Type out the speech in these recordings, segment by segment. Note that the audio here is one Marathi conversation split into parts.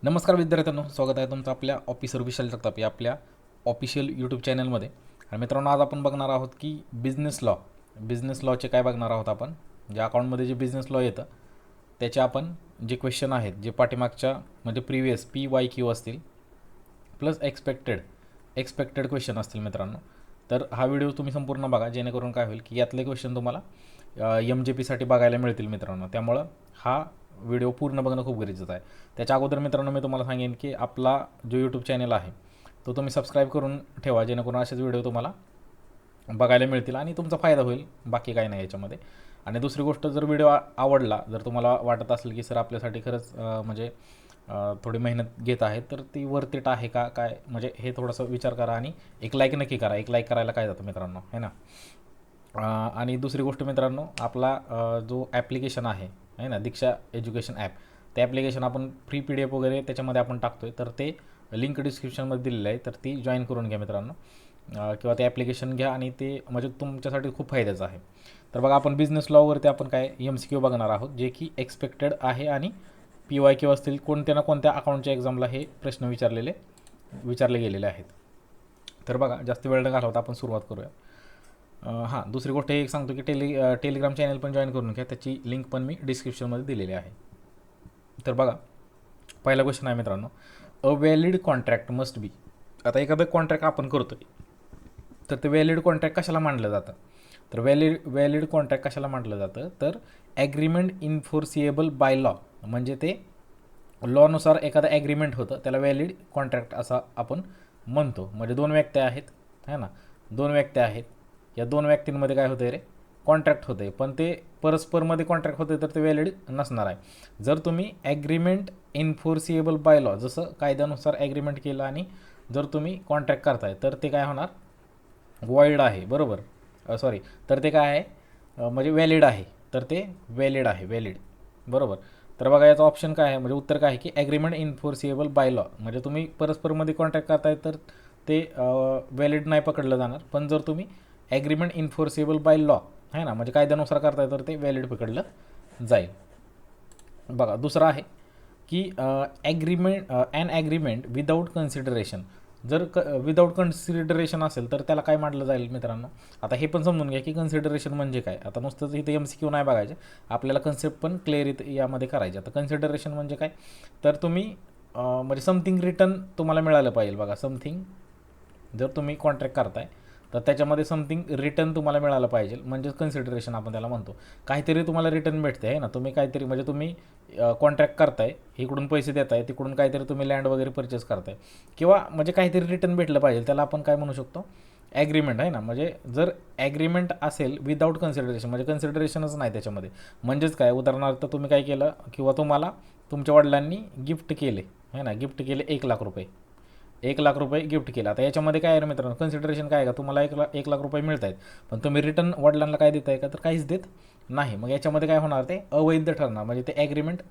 नमस्कार विद्यार्थ्यांनो, स्वागत आहे तुमचं आपल्या ऑफिसर विशाल जगताप या आपल्या ऑफिशियल यूट्यूब चॅनलमध्ये. आणि मित्रांनो, आज आपण बघणार आहोत की बिझनेस लॉचे काय बघणार आहोत आपण. ज्या अकाउंटमध्ये जे बिझनेस लॉ येतं त्याचे आपण जे क्वेश्चन आहेत, जे पाठीमागच्या म्हणजे प्रिव्हियस PYQ असतील प्लस एक्सपेक्टेड क्वेश्चन असतील मित्रांनो. तर हा व्हिडिओ तुम्ही संपूर्ण बघा, जेणेकरून काय होईल की यातले क्वेश्चन तुम्हाला MJPसाठी बघायला मिळतील मित्रांनो. त्यामुळं हा व्हिडिओ पूर्ण बघणं खूप गरजेचं आहे. त्याच्या अगोदर मित्रांनो, मी तुम्हाला सांगेन की आपला जो यूट्यूब चॅनल आहे तो तुम्ही सबस्क्राईब करून ठेवा, जेणेकरून असेच व्हिडिओ तुम्हाला बघायला मिळतील आणि तुमचा फायदा होईल, बाकी काही नाही याच्यामध्ये. आणि दुसरी गोष्ट, जर व्हिडिओ आवडला, जर तुम्हाला वाटत असेल की सर आपल्यासाठी खरंच म्हणजे थोडी मेहनत घेत आहे, तर ती वर्थ इट आहे का काय, म्हणजे हे थोडंसं विचार करा आणि एक लाईक नक्की करा. एक लाईक करायला काय जातं मित्रांनो, है ना. आणि दुसरी गोष्ट मित्रांनो, आपला जो ॲप्लिकेशन आहे ना, दीक्षा एज्युकेशन ॲप, ते ॲप्लिकेशन आपण फ्री PDF वगैरे त्याच्यामध्ये आपण टाकतो आहे, तर ते लिंक डिस्क्रिप्शनमध्ये दिलेलं आहे, तर ती जॉईन करून घ्या मित्रांनो. किंवा ते ॲप्लिकेशन घ्या आणि ते म्हणजे तुमच्यासाठी खूप फायद्याचं आहे. तर बघा, आपण बिझनेस लॉवरती आपण काय MCQ बघणार आहोत, जे की एक्सपेक्टेड आहे आणि PYQ असतील. कोणत्या ना कोणत्या अकाउंटच्या एक्झामला हे प्रश्न विचारले गेलेले आहेत. तर बघा, जास्त वेळ न घालवता आपण सुरुवात करूया. हां, दुसरी गोष्ट हे एक सांगतो की टेलिग्राम चॅनल पण जॉईन करून घ्या, त्याची लिंक पण मी डिस्क्रिप्शनमध्ये दिलेली आहे. तर बघा, पहिला क्वेश्चन आहे मित्रांनो, अ व्हॅलिड कॉन्ट्रॅक्ट मस्ट बी. आता एखादं कॉन्ट्रॅक्ट आपण करतो आहे, तर ते व्हॅलिड कॉन्ट्रॅक्ट कशाला मानलं जातं. तर व्हॅलिड कॉन्ट्रॅक्ट कशाला मानलं जातं, तर ॲग्रीमेंट इन्फोर्सिएबल बाय लॉ. म्हणजे ते लॉनुसार एखादं ॲग्रीमेंट होतं, त्याला व्हॅलिड कॉन्ट्रॅक्ट असा आपण म्हणतो. म्हणजे दोन व्यक्ती आहेत, है ना, दोन व्यक्ती आहेत, या दोन व्यक्तींमध्ये काय होतं रे, कॉन्ट्रॅक्ट होते, पण ते परस्परमध्ये कॉन्ट्रॅक्ट होते, तर ते व्हॅलिड नसणार आहे. जर तुम्ही ॲग्रीमेंट इन्फोर्सिएबल बाय लॉ, जसं कायद्यानुसार ॲग्रीमेंट केलं आणि जर तुम्ही कॉन्ट्रॅक्ट करताय, तर ते काय होणार, वॉइड आहे, बरोबर. सॉरी, तर ते काय आहे, म्हणजे व्हॅलिड आहे, तर ते व्हॅलिड बरोबर. तर बघा, याचा ऑप्शन काय आहे, म्हणजे उत्तर काय आहे की ॲग्रीमेंट इन्फोर्सिएबल बाय लॉ. म्हणजे तुम्ही परस्परमध्ये कॉन्ट्रॅक्ट करताय, तर ते व्हॅलिड नाही पकडलं जाणार. पण जर तुम्ही ॲग्रीमेंट इन्फोर्सिएबल बाय लॉ आहे ना, म्हणजे कायद्यानुसार करताय, तर ते व्हॅलिड पकडलं जाईल. बघा, दुसरा आहे की ॲन ॲग्रीमेंट विदाऊट कन्सिडरेशन. जर विदाऊट कन्सिडरेशन असेल, तर त्याला काय मानलं जाईल मित्रांनो. आता हे पण समजून घ्या की कन्सिडरेशन म्हणजे काय. आता नुसतंच इथे MCQ नाही बघायचे, आपल्याला कन्सेप्ट पण क्लिअर यामध्ये करायचे. आता कन्सिडरेशन म्हणजे काय, तर तुम्ही म्हणजे समथिंग रिटर्न तुम्हाला मिळालं पाहिजे. बघा, समथिंग, जर तुम्ही कॉन्ट्रॅक्ट करताय, तर त्याच्यामध्ये समथिंग रिटर्न तुम्हाला मिळालं पाहिजे, म्हणजे कन्सिडरेशन आपण त्याला म्हणतो. काहीतरी तुम्हाला रिटर्न भेटते, आहे ना. तुम्ही काहीतरी म्हणजे तुम्ही कॉन्ट्रॅक्ट करताय, इकडून पैसे देताय, तिकडून काहीतरी तुम्ही लँड वगैरे परचेस करताय, किंवा म्हणजे काहीतरी रिटर्न भेटलं पाहिजे, त्याला आपण काय म्हणू शकतो, ॲग्रीमेंट, आहे ना. म्हणजे जर ॲग्रीमेंट असेल विदाऊट कन्सिडरेशन, म्हणजे कन्सिडरेशनच नाही त्याच्यामध्ये, म्हणजेच काय, उदाहरणार्थ तुम्ही काय केलं, किंवा तुम्हाला तुमच्या वडिलांनी गिफ्ट केले, आहे ना, गिफ्ट केले 1,00,000 रुपये, 1,00,000 रुपये गिफ्ट केला. आता याच्यामध्ये काय आहे मित्रांनो, कन्सिडरेशन काय आहे का, तुम्हाला 1,00,000 रुपये मिळत आहेत, पण तुम्ही रिटर्न वडिलांना काय देत आहे का, तर काहीच देत नाही. मग याच्यामध्ये काय होणार, ते अवैध ठरणार. म्हणजे ते ॲग्रीमेंट,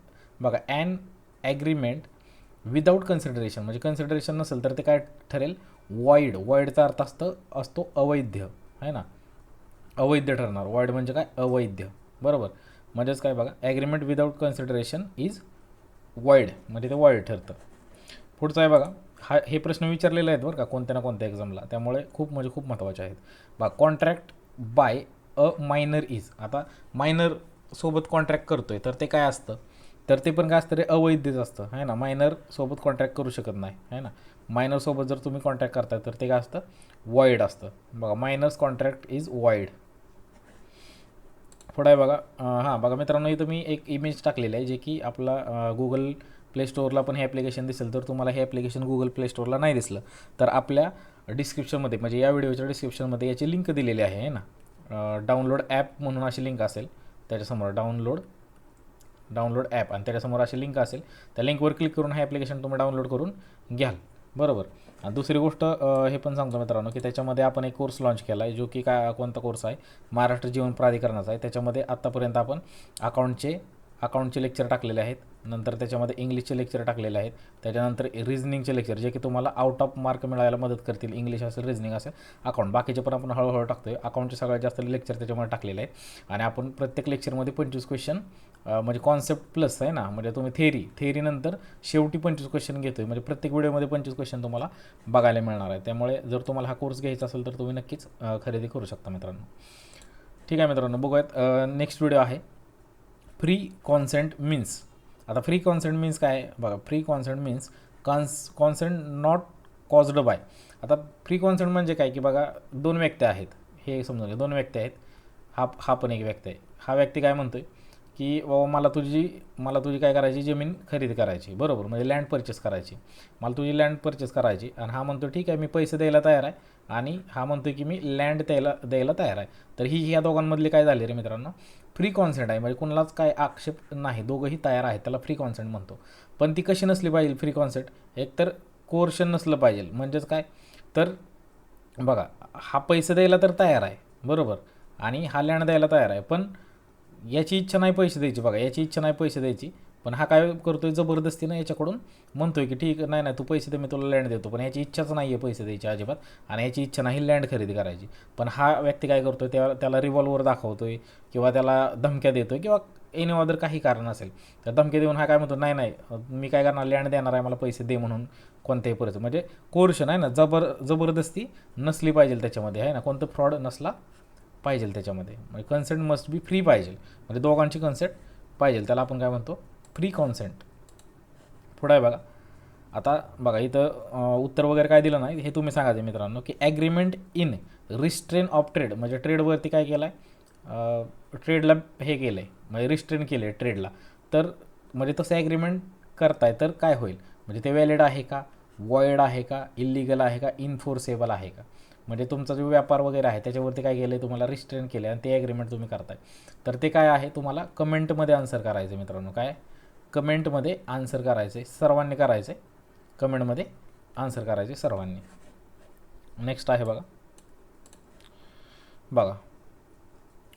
बघा, ॲन ॲग्रीमेंट विदाऊट कन्सिडरेशन, म्हणजे कन्सिडरेशन नसेल, तर ते काय ठरेल, वॉइडचा अर्थ असतो अवैध, आहे ना, अवैध ठरणार. वॉइड म्हणजे काय, अवैध, बरोबर. म्हणजेच काय, बघा, agreement without consideration is void, म्हणजे ते वॉइड ठरतं. पुढचं आहे बघा, हे प्रश्न विचारलेले आहेत बरं का, कोणत्या ना कोणत्या एक्झामला, त्यामुळे खूप महत्त्वाचे आहेत. बघा, contract by a minor is. आता मायनर सोबत कॉन्ट्रॅक्ट करतोय, तर ते काय असतं, तर ते पण काय असतं रे, अवैधच असतं, आहे ना. मायनर सोबत कॉन्ट्रॅक्ट करू शकत नाही, आहे ना. मायनर सोबत जर तुम्ही कॉन्ट्रॅक्ट करताय, तर ते काय असतं, वॉइड असतं. बघा, मायनर्स कॉन्ट्रॅक्ट इज वॉइड. पुढं आहे बघा, हां बघा मित्रांनो, इथं मी एक इमेज टाकलेली आहे, जे की आपला गुगल प्ले स्टोअरला पण हे ॲप्लिकेशन दिसेल. तर तुम्हाला हे ॲप्लिकेशन गुगल प्ले स्टोअरला नाही दिसलं, तर आपल्या डिस्क्रिप्शनमध्ये, म्हणजे या व्हिडिओच्या डिस्क्रिप्शनमध्ये याची लिंक दिलेली आहे ना. डाउनलोड ॲप म्हणून अशी लिंक असेल, त्याच्यासमोर डाउनलोड ॲप, आणि त्याच्यासमोर अशी लिंक असेल, त्या लिंकवर क्लिक करून हे ॲप्लिकेशन तुम्ही डाउनलोड करून घ्याल, बरोबर. आणि दुसरी गोष्ट हे पण सांगतो मित्रांनो, की त्याच्यामध्ये आपण एक कोर्स लॉन्च केला आहे, जो की कोणता कोर्स आहे, महाराष्ट्र जीवन प्राधिकरणाचा आहे. त्याच्यामध्ये आत्तापर्यंत आपण अकाउंटचे लेक्चर टाकलेले आहेत, नंतर त्याच्यामध्ये इंग्लिशचे लेक्चर टाकलेले आहेत, त्याच्यानंतर रिझनिंगचे लेक्चर, जे की तुम्हाला आउट ऑफ मार्क मिळायला मदत करतील. इंग्लिश असेल, रिझनिंग असेल, अकाउंट, बाकीचे पण आपण हळूहळू टाकतोय. अकाउंटचे सगळ्यात जास्त लेक्चर त्याच्यामध्ये टाकलेले आहेत, आणि आपण प्रत्येक लेक्चरमध्ये 25 क्वेश्चन म्हणजे कॉन्सेप्ट प्लस आहे ना, म्हणजे तुम्ही थेरीनंतर शेवटी 25 क्वेश्चन घेतो आहे, म्हणजे प्रत्येक व्हिडिओमध्ये 25 क्वेश्चन तुम्हाला बघायला मिळणार आहे. त्यामुळे जर तुम्हाला हा कोर्स घ्यायचा असेल तर तुम्ही नक्कीच खरेदी करू शकता मित्रांनो. ठीक आहे मित्रांनो, बघूयात नेक्स्ट व्हिडिओ आहे फ्री कॉन्सेंट मीन्स. आता फ्री कॉन्सेंट मीन्स काय आहे बघा. Free consent means consent not caused by. आता फ्री कॉन्सेंट म्हणजे काय की बघा, दोन व्यक्ती आहेत, हे समजून घ्या, दोन व्यक्ती आहेत. हा पण एक व्यक्ती आहे. हा व्यक्ती काय म्हणतोय की बाबा मला तुझी काय करायची, जमीन खरेदी करायची, बरोबर, म्हणजे लँड परचेस करायची. मला तुझी लँड परचेस करायची आणि हा म्हणतो ठीक आहे मी पैसे द्यायला तयार आहे, आणि हा म्हणतो की मी लँड द्यायला तयार आहे. तर ह्या दोघांमधले काय झाले रे मित्रांनो, फ्री कॉन्सेंट आहे, म्हणजे कुणालाच काय आक्षेप नाही, दोघंही तयार आहेत, त्याला फ्री कॉन्सेंट म्हणतो. पण ती कशी नसली पाहिजे फ्री कॉन्सेंट, एकतर कोर्शन नसलं पाहिजे. म्हणजेच काय तर बघा, हा पैसे द्यायला तर तयार आहे, बरोबर, आणि हा लँड द्यायला तयार आहे, पण याची इच्छा नाही पैसे द्यायची. बघा, याची इच्छा नाही पैसे द्यायची, पण हा काय करतोय जबरदस्तीनं याच्याकडून म्हणतोय की ठीक नाही तू पैसे दे, मी तुला लँड देतो, पण याची इच्छाच नाही आहे पैसे द्यायची अजिबात, आणि याची इच्छा नाही लँड खरेदी करायची. पण हा व्यक्ती काय करतोय, त्याला रिव्हॉल्वर दाखवतोय किंवा त्याला धमक्या देतोय किंवा एनी अदर काही कारण असेल तर धमक्या देऊन हा काय म्हणतो, नाही मी काय करणार, लँड देणार आहे, मला पैसे दे म्हणून कोणत्याही परिस्थिती. म्हणजे कोर्शन आहे ना, जबरदस्ती नसली पाहिजे त्याच्यामध्ये, आहे ना, कोणतं फ्रॉड नसला पाहिजे त्याच्यामध्ये. म्हणजे कन्सेंट मस्ट बी फ्री पाहिजे, म्हणजे दोघांची कन्सेंट पाहिजे, त्याला आपण काय म्हणतो, फ्री कॉन्सेंट. पुढे आहे बघा. आता बघा इथं उत्तर वगैरे काय दिलं नाही, हे तुम्ही सांगायचं मित्रांनो की agreement in restrain of trade, म्हणजे ट्रेडवरती काय केलं आहे, ट्रेडला हे केलं आहे, म्हणजे रिस्ट्रेन केलं आहे ट्रेडला. तर म्हणजे तसं ॲग्रीमेंट करताय तर काय होईल, म्हणजे ते व्हॅलिड आहे का, वॉइड आहे का, इलिगल आहे का, इन्फोर्सेबल आहे का. म्हणजे तुमचा जो व्यापार वगैरे आहे त्याच्यावरती काय केलं आहे, तुम्हाला रिस्ट्रेन केलं आहे आणि ते ॲग्रीमेंट तुम्ही करताय, तर ते काय आहे तुम्हाला कमेंटमध्ये आन्सर करायचं आहे मित्रांनो. काय कमेंटमध्ये आन्सर करायचं आहे, सर्वांनी करायचं आहे, कमेंटमध्ये आन्सर करायचे सर्वांनी. नेक्स्ट आहे बघा,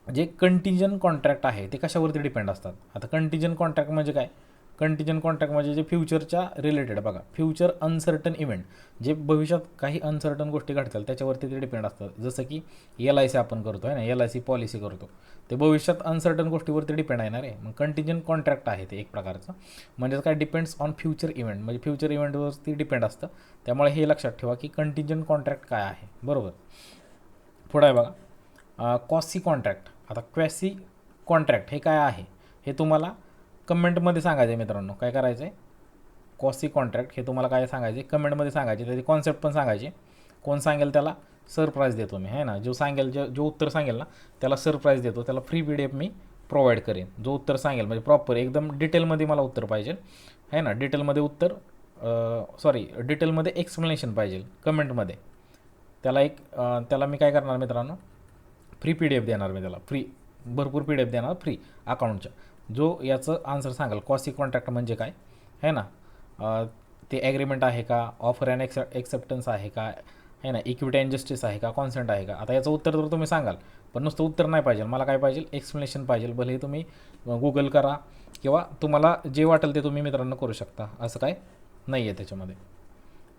जे कंटिंजंट कॉन्ट्रॅक्ट आहे ते कशावरती डिपेंड असतात. आता कंटिंजंट कॉन्ट्रॅक्ट म्हणजे काय, कंटिंजंट कॉन्ट्रॅक्ट म्हणजे जे फ्युचरच्या रिलेटेड, बघा, फ्युचर अनसर्टन इव्हेंट, जे भविष्यात काही अनसर्टन गोष्टी घडतील त्याच्यावरती ते डिपेंड असतात. जसं की LIC आपण करतो आहे ना, LIC पॉलिसी करतो, ते भविष्यात अनसर्टन गोष्टीवरती डिपेंड आहे ना रे. मग कंटिंजंट कॉन्ट्रॅक्ट आहे ते एक प्रकारचं, म्हणजे काय डिपेंड्स ऑन फ्युचर इव्हेंट, म्हणजे फ्युचर इव्हेंटवरती डिपेंड असतं. त्यामुळे हे लक्षात ठेवा की कंटिंजंट कॉन्ट्रॅक्ट काय आहे, बरोबर. पुढे आहे बघा, क्वासी कॉन्ट्रॅक्ट. आता क्वॅसी कॉन्ट्रॅक्ट हे काय आहे हे तुम्हाला कमेंटमध्ये सांगायचं आहे मित्रांनो. काय करायचं आहे, क्वासी कॉन्ट्रॅक्ट हे तुम्हाला काय सांगायचे, कमेंटमध्ये सांगायचे, त्याची कॉन्सेप्ट पण सांगायचे. कोण सांगेल त्याला सरप्राईज देतो मी, आहे ना, जो सांगेल, जो उत्तर सांगेल ना त्याला सरप्राईज देतो, त्याला फ्री PDF मी प्रोव्हाइड करेन. जो उत्तर सांगेल म्हणजे प्रॉपर एकदम डिटेलमध्ये मला उत्तर पाहिजे, आहे ना, डिटेलमध्ये उत्तर, डिटेलमध्ये एक्सप्लेनेशन पाहिजे कमेंटमध्ये. त्याला मी काय करणार मित्रांनो, फ्री PDF देणार मी त्याला, भरपूर PDF देणार फ्री अकाउंटच्या. जो याचं आन्सर सांगाल क्वासी कॉन्ट्रॅक्ट म्हणजे काय आहे ना, ते ॲग्रीमेंट आहे का, ऑफर अँड एक्सेप्टन्स आहे का, आहे ना, इक्विटी अँड जस्टिस आहे का, कॉन्सेंट आहे का. आता याचं उत्तर तर तुम्ही सांगाल, पण नुसतं उत्तर नाही पाहिजे मला, काय पाहिजे, एक्सप्लेनेशन पाहिजे. भले तुम्ही गुगल करा किंवा तुम्हाला जे वाटेल ते तुम्ही मित्रांनो करू शकता, असं काय नाही आहे त्याच्यामध्ये.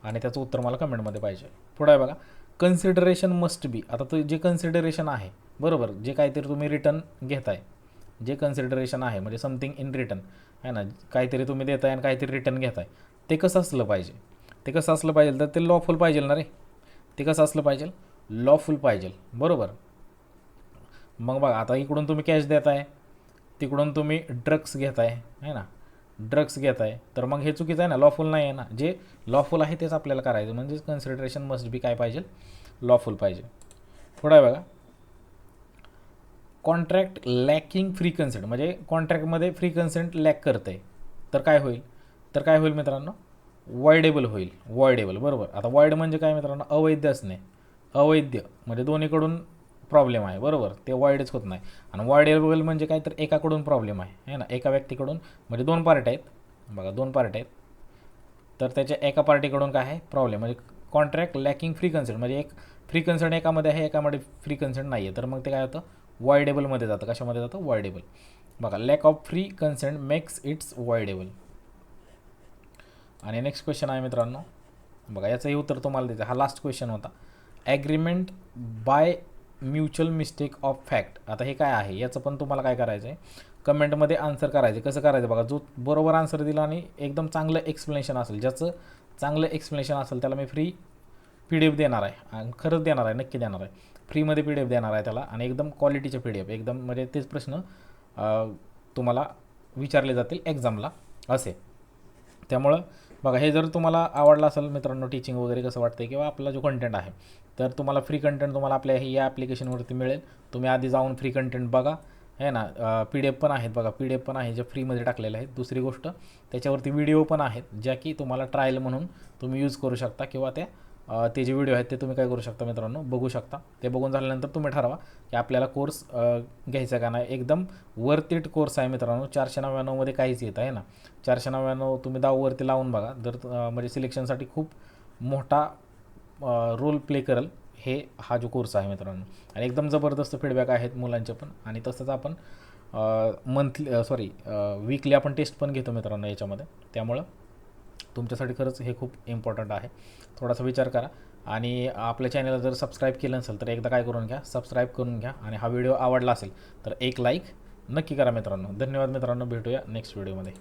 आणि त्याचं उत्तर मला कमेंटमध्ये पाहिजे. पुढे आहे बघा, कन्सिडरेशन मस्ट बी. आता तो जे कन्सिडरेशन आहे, बरोबर, जे काहीतरी तुम्ही रिटर्न घेताय, जे कन्सिडरेशन आहे म्हणजे समथिंग इन रिटर्न, आहे ना, काहीतरी तुम्ही देताय आणि काहीतरी रिटर्न घेताय, ते कसं असलं पाहिजे, ते कसं असलं पाहिजे तर ते लॉफुल पाहिजे ना रे. ते कसं असलं पाहिजे, लॉफुल पाहिजे, बरोबर. मग बघा, आता इकडून तुम्ही कॅश देताय, तिकडून तुम्ही ड्रग्स घेताय, आहे ना, ड्रग्स घेताय, तर मग हे चुकीचं आहे ना, लॉफुल नाही आहे ना. जे लॉफुल आहे तेच आपल्याला करायचं, म्हणजे कन्सिडरेशन मस्ट बी काय पाहिजे, लॉफुल पाहिजे. पुढं आहे बघा, कॉन्ट्रॅक्ट लॅकिंग फ्री कन्सेंट, म्हणजे कॉन्ट्रॅक्टमध्ये फ्री कन्सेंट लॅक करतं आहे, तर काय होईल मित्रांनो, वॉइडेबल होईल, वॉइडेबल, बरोबर. आता वॉइड म्हणजे काय मित्रांनो, अवैध असणे, अवैध म्हणजे दोन्हीकडून प्रॉब्लेम आहे, बरोबर, ते वॉइडच होत नाही. आणि वॉइडेबल म्हणजे काय तर एकाकडून प्रॉब्लेम आहे ना, एका व्यक्तीकडून, म्हणजे दोन पार्ट आहेत बघा, दोन पार्ट आहेत, तर त्याच्या एका पार्टीकडून काय आहे प्रॉब्लेम, म्हणजे कॉन्ट्रॅक्ट लॅकिंग फ्री कन्सेंट, म्हणजे एक फ्री कन्सेंट एकामध्ये आहे, एकामध्ये फ्री कन्सेंट नाही आहे, तर मग ते काय होतं, वॉइडेबलमध्ये जातं. कशामध्ये जातं, वॉइडेबल. बघा, lack of free consent makes its voidable. आणि नेक्स्ट क्वेश्चन आहे मित्रांनो, बघा, याचंही उत्तर तुम्हाला द्यायचं, हा लास्ट क्वेश्चन होता. Agreement by mutual mistake of fact. आता हे काय आहे, याचं पण तुम्हाला काय करायचं आहे, कमेंटमध्ये आन्सर करायचे. कसं करायचं बघा, जो बरोबर आन्सर दिला आणि एकदम चांगलं एक्सप्लेनेशन असेल, ज्याचं चांगलं एक्सप्लेनेशन असेल त्याला मी फ्री PDF देणार आहे आणि खरंच देणार आहे, नक्की देणार आहे. फ्रीमध्ये PDF देणार आहे त्याला आणि एकदम क्वालिटीचे PDF, एकदम म्हणजे तेच प्रश्न तुम्हाला विचारले जातील एक्झामला असे. त्यामुळं बघा, हे जर तुम्हाला आवडलं असेल मित्रांनो, टीचिंग वगैरे कसं वाटतं किंवा आपला जो कंटेंट आहे, तर तुम्हाला फ्री कंटेंट तुम्हाला आपल्या या ॲप्लिकेशनवरती मिळेल. तुम्ही आधी जाऊन फ्री कंटेंट बघा, आहे ना. PDF पण आहेत बघा, PDF पण आहे जे फ्रीमध्ये टाकलेले आहेत. दुसरी गोष्ट, त्याच्यावरती व्हिडिओ पण आहेत ज्या की तुम्हाला ट्रायल म्हणून तुम्ही यूज करू शकता किंवा ते जे व्हिडिओ आहेत ते तुम्ही काय करू शकता मित्रांनो, बघू शकता. ते बघून झाल्यानंतर तुम्ही ठरवा की आपल्याला कोर्स घ्यायचा का नाही. एकदम वर्थ इट कोर्स आहे मित्रांनो. 499मध्ये काहीच येत आहे ना. 499 तुम्ही 10 वरती लावून बघा, जर म्हणजे सिलेक्शनसाठी खूप मोठा रोल प्ले करेल हा जो कोर्स आहे मित्रांनो. आणि एकदम जबरदस्त फीडबॅक आहेत मुलांचे पण. आणि तसंच आपण वीकली आपण टेस्ट पण घेतो मित्रांनो याच्यामध्ये. त्यामुळं तुमच्यासाठी खरंच हे खूप इम्पॉर्टंट आहे. थोडासा विचार करा आणि आपल्या चॅनलला जर सबस्क्राईब केलं नसेल तर एकदा काय करून घ्या, सबस्क्राईब करून घ्या. आणि हा व्हिडिओ आवडला असेल तर एक लाईक नक्की करा मित्रांनो. धन्यवाद मित्रांनो, भेटूया नेक्स्ट व्हिडिओमध्ये.